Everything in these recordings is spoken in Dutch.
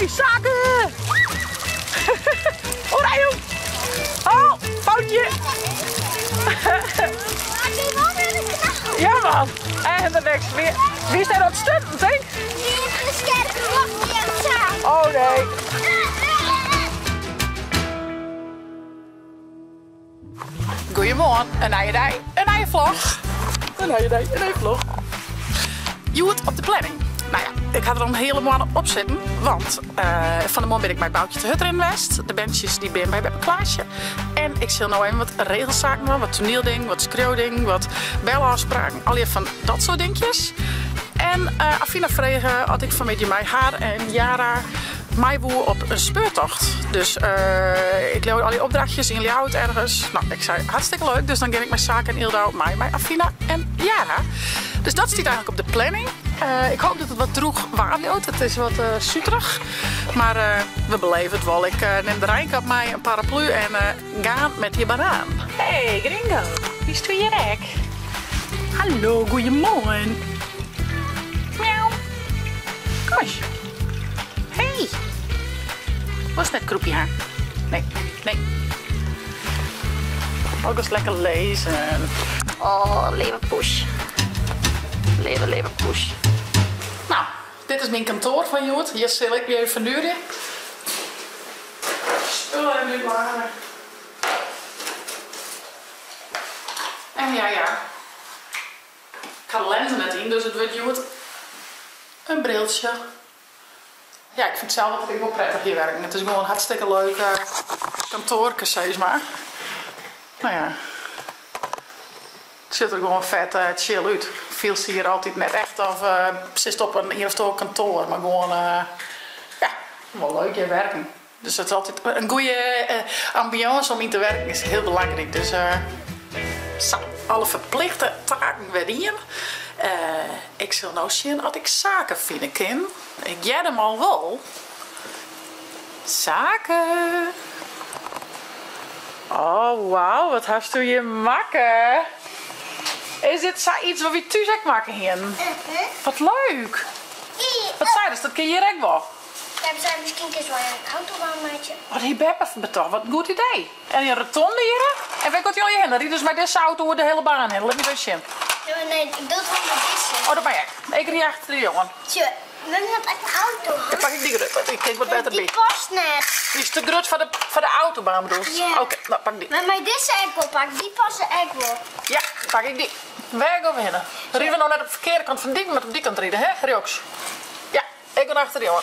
Hoi, zaken! Oh, nee, oh, foutje! Ja, man. En de niks. Wie is daar aan het stunten, denk ik? Oh, nee. Goedemorgen, een nieuwe dag, een nieuwe vlog. Een nieuwe vlog. Joet op de planning. Nou ja, ik ga er al een hele maand op zitten, want van de morgen ben ik bij Boutje te Hutter in West. De bandjes die ben bij Beppe Klaasje. En ik zal nou even wat regelzaken doen, wat toneelding, wat schreeuwding, wat belafspraken, al je van dat soort dingetjes. En Afina vregen had ik vanmiddag mij haar en Jara mij boer op een speurtocht. Dus ik leeuw al die opdrachtjes in Ljouwt ergens. Nou, ik zei hartstikke leuk, dus dan ga ik mijn zaken in Ildau, mij, Afina en Jara. Dus dat staat eigenlijk op de planning. Ik hoop dat het wat droeg waardeelt. Het is wat suterig. Maar we beleven het wel. Ik neem de Rijnkap mij een paraplu en ga met je banaan. Hey Gringo, wie is je rek? Hallo, goeiemorgen. Miauw. Kom eens. Hey. Was net kroepje haar? Nee. Ook eens lekker lezen. Oh, leven poes. Leven poes. Nou, dit is mijn kantoor van Joet. Hier zal ik weer even verduren. Spullen en nu maar. En ja. Ik ga lenzen net in, dus het wordt Joet een briltje. Ja, ik vind zelf dat ik wel prettig hier werken. Het is gewoon een hartstikke leuk kantoor, zeg maar. Nou ja. Het ziet er gewoon vet chill uit. Veel zie je hier altijd net echt of zit op een hier of zo kantoor, maar gewoon ja, wel leuk hier werken. Dus het is altijd een goede ambiance om in te werken is heel belangrijk. Dus zo, alle verplichte taken weer hier. Ik zal nou zien dat ik zaken vinden kan. Ik jij hem al wel. Zaken. Oh wauw, wat hast u je makken? Is dit iets wat we thuis ook maken hier? Wat leuk! Wat zei dus, dat kun je direct wel. Ja, we zijn misschien eens wel een autobaanmaatje. Wat heb je betocht, wat een goed idee. En een rotonde hier? En waar komt jullie heen? Die dus met deze auto door de hele baan heen. Laat me dus zien. Nee, ik doe het gewoon met deze. Oh, dat ben ik. Ik rijd achter de jongen. Tje, we hebben net echt een auto. Dan pak ik die grut, ik denk wat beter bij. Die past net. Die is te grut voor de autobaan bedoel je? Ja. Oké, nou pak die. Maar mij deze echt wel pak, die passen echt wel. Ja, pak ik die. Waar gaan we heen? Rijden we nou net op de verkeerde kant van die, maar op die kant rijden, hè, Rioks? Ja, ik ben achter de jongen.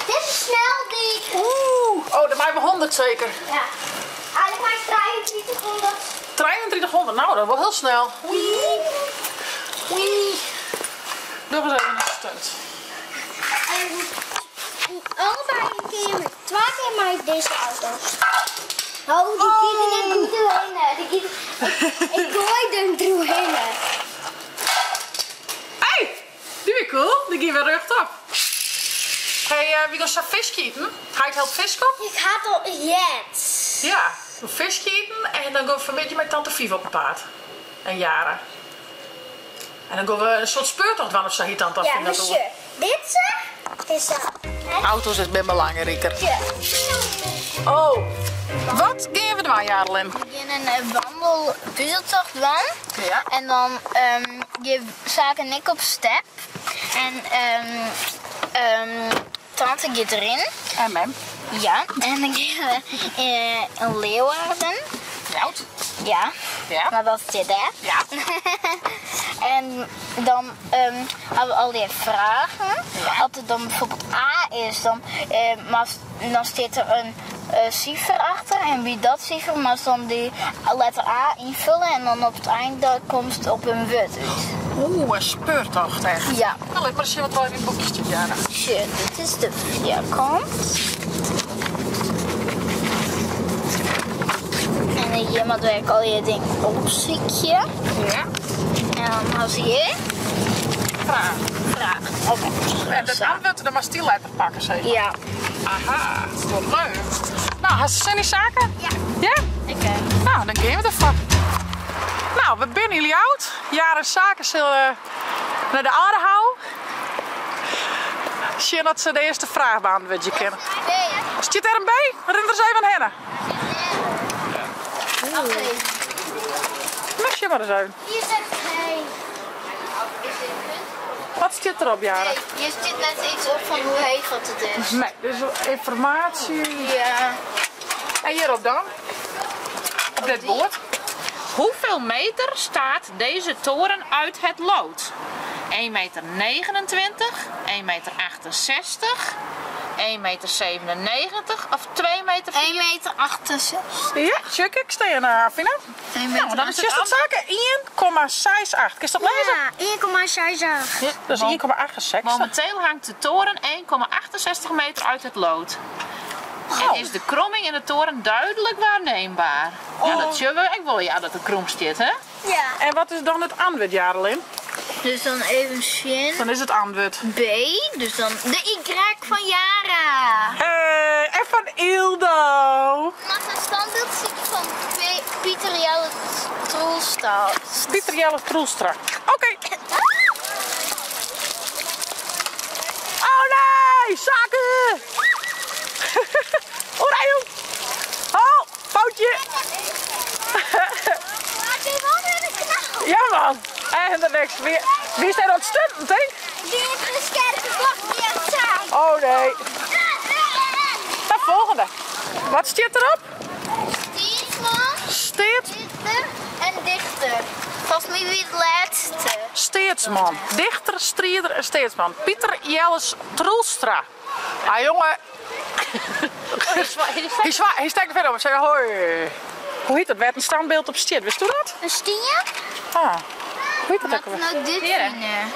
Dit is snel, die. Oh, dan maken we 100 zeker. Ja. Eigenlijk maar 2300. 2300, nou dat is wel heel snel. Wee. Doe eens even een stunt. Allebei een keer met 2 keer maar deze auto's. Oh, die gieten net goed doorheen. Ik gooi hem doorheen. Hey, die is cool. Die gaan we rechtop. Hey, wie gaat zo'n vis eten? Ga je het helpen vis op? Ik ga al yes. Ja, een vis eten en dan gaan we vanmiddag met tante Viv op het paard. En Jara. En dan gaan we een soort speurtocht van of zo hier tante Ja, Afina doen. monsieur. Dit is Auto's is best belangrijker. Ja. Oh, wat gaan we doen, Jarlin? We beginnen een wandelpuzzeltocht van. Ja. En dan je zaken ik op step. En tante gaat erin. En mem. Ja. En dan gaan we in Leeuwarden. Jout. Ja. Ja. Maar dat zit daar. Ja. En dan hebben we al die vragen. Ja. Als het dan bijvoorbeeld A is, dan staat er een cijfer achter. En wie dat cijfer, maar dan die letter A invullen. En dan op het einde komt het op een wut uit. Oeh, een speurtocht echt. Ja. Nou, laat maar eens zien wat er in het boekje staat, Jara. Shit, dit is de vierkant. En hier moet ik al je dingen opziekje. Ja. En dan als je Vraag. vraag. Oké. En dat antwoord, dan maar stil laten pakken, zeg. Ja. Aha, wat leuk. Nou, had ze zin in zaken? Ja. Ja? Oké. Nou, dan gaan we ervan. Nou, we zijn jullie oud. Jaren zaken zullen naar de aarde houden. Zie dat ze de eerste vraag beantwoorden kennen. Nee. Zit er een bij? Ren er eens even aan hen. Oké. Mag je maar eens even. Hier zegt hij. Wat zit erop, Jara? Nee, hier zit net iets op van hoe heet wat het is. Nee, dus informatie. Ja. En hierop dan? Op dit bord. Hoeveel meter staat deze toren uit het lood? 1,29 meter, 1,68 meter, 1,97 meter of 2,64 meter? 1,68 meter. Ja, check ik. Sta je naar Fina? 1 Nou, dan is het zaken 1,68. Kun je dat lezen? Ja, 1,66. Ja, dat is 1,68. Momenteel hangt de toren 1,68 meter uit het lood. En is de kromming in de toren duidelijk waarneembaar? Ja, dat zullen we. Ik wil ja dat er krom zit, hè? Ja. En wat is dan het antwoord, Jarelin? Dus dan even zien. Dan is het antwoord. B, dus dan de Y van Jara. En van Ildo. Mag een standbeeld van Pieter Jelle Troelstal. Pieter Jelle Troelstra. Oké. Oh nee, zaken! Oranje! Oh, foutje! Ja man! En de next. Wie is er ontstemd, hè? Die heeft een scherpe vlag die het zijn. Oh nee. De volgende. Wat staat erop? Stietsman, Steeds. dichter en dichter. Volgens mij wie het laatste. Steetsman. Dichter, strieder en steetsman. Pieter Jelles Troelstra. Ah jongen. Hij steekt er verder op en zegt hoi. Hoe heet dat? Werd een standbeeld op stier. Wist u dat? Een stier? Ah. Hoe heet dat Wat ook alweer? nou dit Hier, hè? vinden?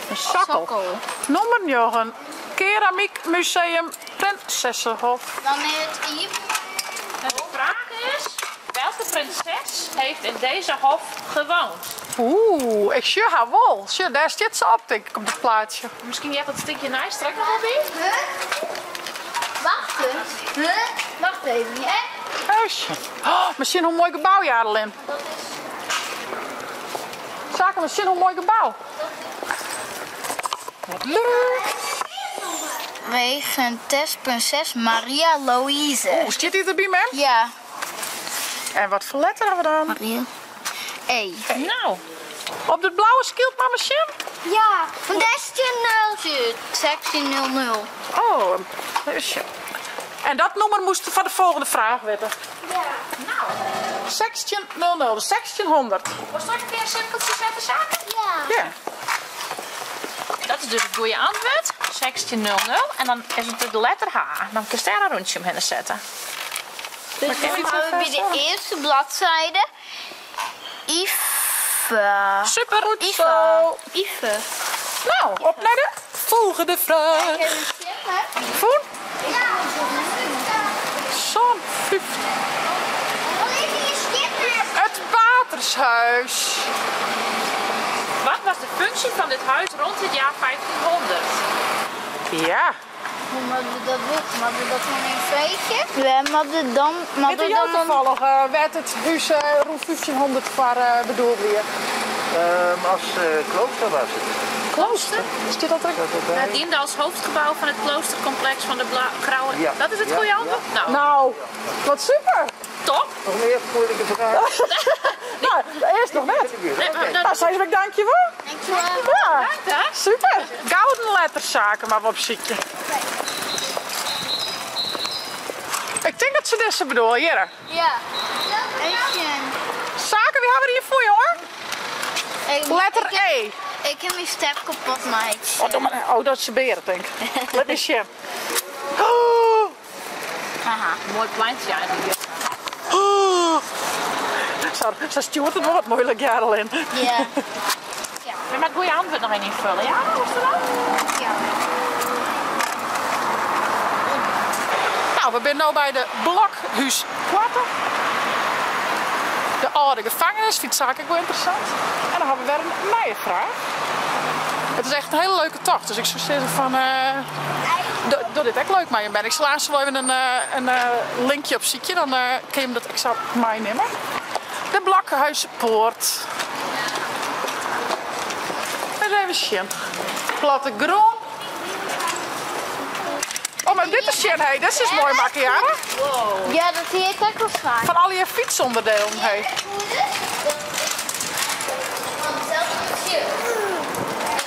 Een sakkel. Nummer 9. Keramiek Museum Prinsessenhof. Dan is het I. De vraag is, welke prinses heeft in deze hof gewoond? Oeh, ik zie haar wel. Zie, daar zit ze op, denk ik, op het plaatje. Misschien jij dat stukje naast trek nog wel bij? Wacht eens. Wacht even, hè? Huisje. Oh, misschien hoe mooi gebouw, Jarelin. Dat is... Zaken, misschien hoe mooi gebouw. Wat leuk. Regentes Prinses Maria Louise. Hoe zit hij erbij, man? Ja. En wat voor letter hebben we dan? Maria. E. Nou, Op het blauwe schild, maar misschien? Ja, van 1600. Sectie 00. Oh, een huisje. En dat nummer moest van de volgende vraag weten. Ja. nou. Section 00, section 100. Was straks een keer een cirkeltje zetten zaken? Ja. Ja. Dat is dus het goede antwoord. Section 00. En dan is het de letter H. Dan kun je daar een rondje omheen zetten. Dus Maar ken je dan het gaan we bij zo de eerste bladzijde. Ive. Super goed Ive. zo. Ive. Nou, op naar de volgende vraag. Heb je een stip, hè? Voen? Ja. Zo'n 50. Wat is hier stip? Het watershuis. Wat was de functie van dit huis rond het jaar 1500? Ja. Hoe moeten we dat weten? Moeten we dat gewoon in een feestje? We hadden dan... Weet je jou toevallig, werd het huis rond 1500 voor bedoeld weer? Als klooster was het. Klooster? Is dit dat er? Het diende als hoofdgebouw van het kloostercomplex van de Grauwe. Ja. Dat is het Ja, goede ja. antwoord? Nou, Nou, wat super. top. Nog meer moeilijke vragen? Nou, eerst nog net. Nee, maar Nou, zei ik dankjewel. Dankjewel. Ja, hè? super. Gouden letterszaken, maar wat ziet je. Ik denk dat ze deze bedoelen, hier. Ja. Eentje. Zaken, wie hebben we hier voor, jongen? Letter ik heb, E. Ik heb mijn step kapot, meid. Oh, doe maar. Oh, dat is de beren, denk ik. Let me zien. Oh. Haha, mooi pleintje eigenlijk. Oh. Zo stuurt het wordt moeilijk, Jarelin. Ja. Ja, maar het goede antwoord nog even invullen, ja? Hoe is dat dan? Ja. Nou, we zijn nu bij de Blokhuis Quater. De oude gevangenis, vind ik ook wel interessant. En dan hebben we weer een nieuwe vraag. Het is echt een hele leuke tocht, dus ik zou zeggen van... doe dit echt leuk mee. Ik zal laatst wel even een linkje op ziekje, dan kun je hem dat exact meenemen. De Blokhuispoort. En even zien. Platte grond. Oh, maar dit is Sjen, hey. Dit is mooi, Marianne. Wow. Ja, dat zie ik ook wel vaak. Van al je fietsonderdelen, hey.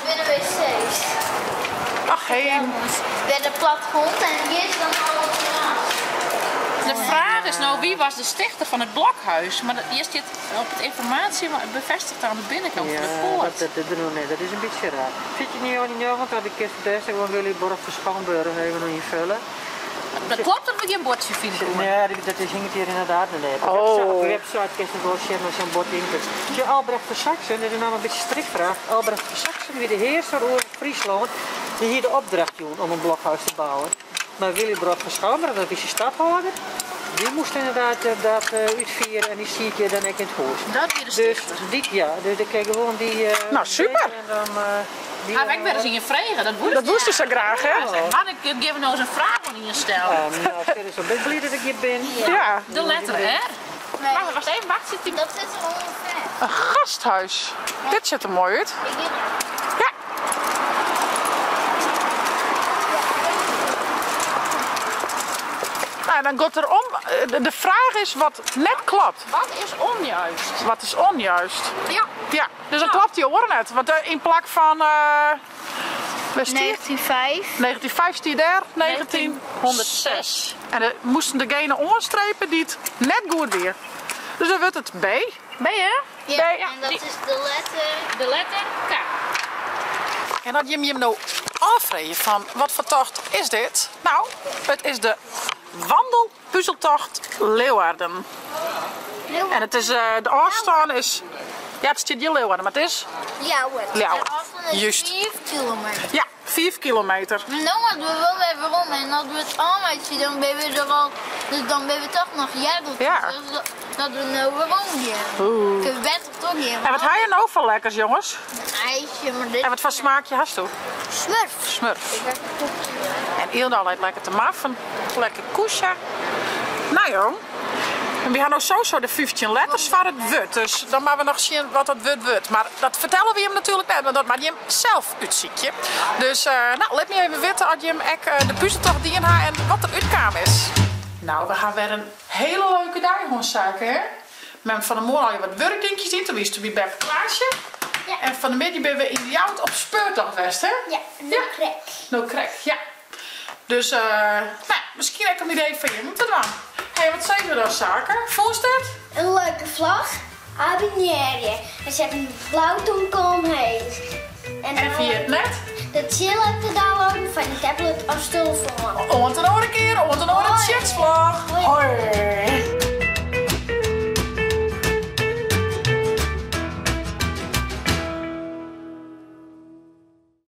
Binnen wc's. Ach, hé. Bij de platgrond en hier is dan alles gras. De vraag is nou, wie was de stichter van het blokhuis? Maar hier zit op het informatie bevestigd aan de binnenkant van de poort. Dat is een beetje raar. Zit je niet aan die want dat ik eerst best gewoon jullie borg van Schoonburg even nog invullen. Dat klopt dat we geen bordje vinden. Nee, dat hinkt hier inderdaad in de Oh. de website kun je wel zien als je een bord input. Je Albrecht van Saxen, dat is nou een beetje strikt vraag. Albrecht van Saxen, wie de heerser over Friesland, die hier de opdracht doen om een blokhuis te bouwen. Maar Willybrod van Schoonburg, dat is je stadhouder, die moest inderdaad dat uitvieren en die zie je dan ook in het huis. Dat weer de Dus stichter. dus dan krijg je gewoon die... Nou, super. En dan, Ga ik weer eens in je vragen, dat moet Dat moesten ze graag, hè? Man, ik geef nou eens een vraag aan je stellen. nou, ik ben zo blij dat ik hier ben. Ja. De letter R. Nee, Wacht even, wacht, zit die... dat zit er ongeveer. Een gasthuis. Dit ziet er mooi uit. Ik weet het. Ja. Nou, dan gaat er om. De vraag is wat net klopt. Wat is onjuist? Wat is onjuist? Ja. Ja, dus dan klopt die oren net. Want in plak van... waar is die? 1905. 1905 stier daar, 1906. En dan moesten degene onderstrepen die het net goed weer. Dus dan wordt het B. B, hè? Ja, B. en dat is de letter. De letter K. En dat je hem nou afvraagt van wat voor tocht is dit? Nou, het is de wandelpuzzeltocht Leeuwarden. En het is, de afstand is... Ja, het staat hier Leeuwarden, maar het is... Leeuwarden. Leeuwarden. En afstand is Juist. 4 kilometer. Ja, 5 kilometer. Maar dan gaan we wel even rond en als we het allemaal zien, dan ben we er al, dus dan ben we toch nog jaren. Ja. Dus dat we nou weer rondgaan. Kunnen we beter toch hier. En wat heb je nou voor lekkers, jongens? Een ijsje, maar dit En wat voor smaakje hast je? smurf. Smurf. Ik heb een koekje. En Ilda lijkt lekker te maffen. Lekker koesje. Nou jong. En we gaan nou sowieso de 15 letters van het woord. Dus dan moeten we nog zien wat het woord wordt. Maar dat vertellen we hem natuurlijk net. Want dat maakt je hem zelf uitziet. Dus nou, laat me even weten als je hem ook de puzzeltocht die in haar en wat de uitkwam is. Nou, we gaan weer een hele leuke dag zaken, hè? Met van de morgen al je wat werkdingetjes in. Toen wist je bij Klaasje. Ja. En van de middag ben we in de jouw op speurtocht geweest, hè? Ja, Ja. crack. No crack, ja. Dus, nou, misschien heb ik een idee van je moeten doen. Hé, wat zeggen we dan, zaken? Voelst het? Een leuke vlag. Abonneer je. En ze hebben een blauwtong omheen. En via het net? De chill app te downloaden van je tablet of telefoon. Want een andere keer, want een andere chatsvlog.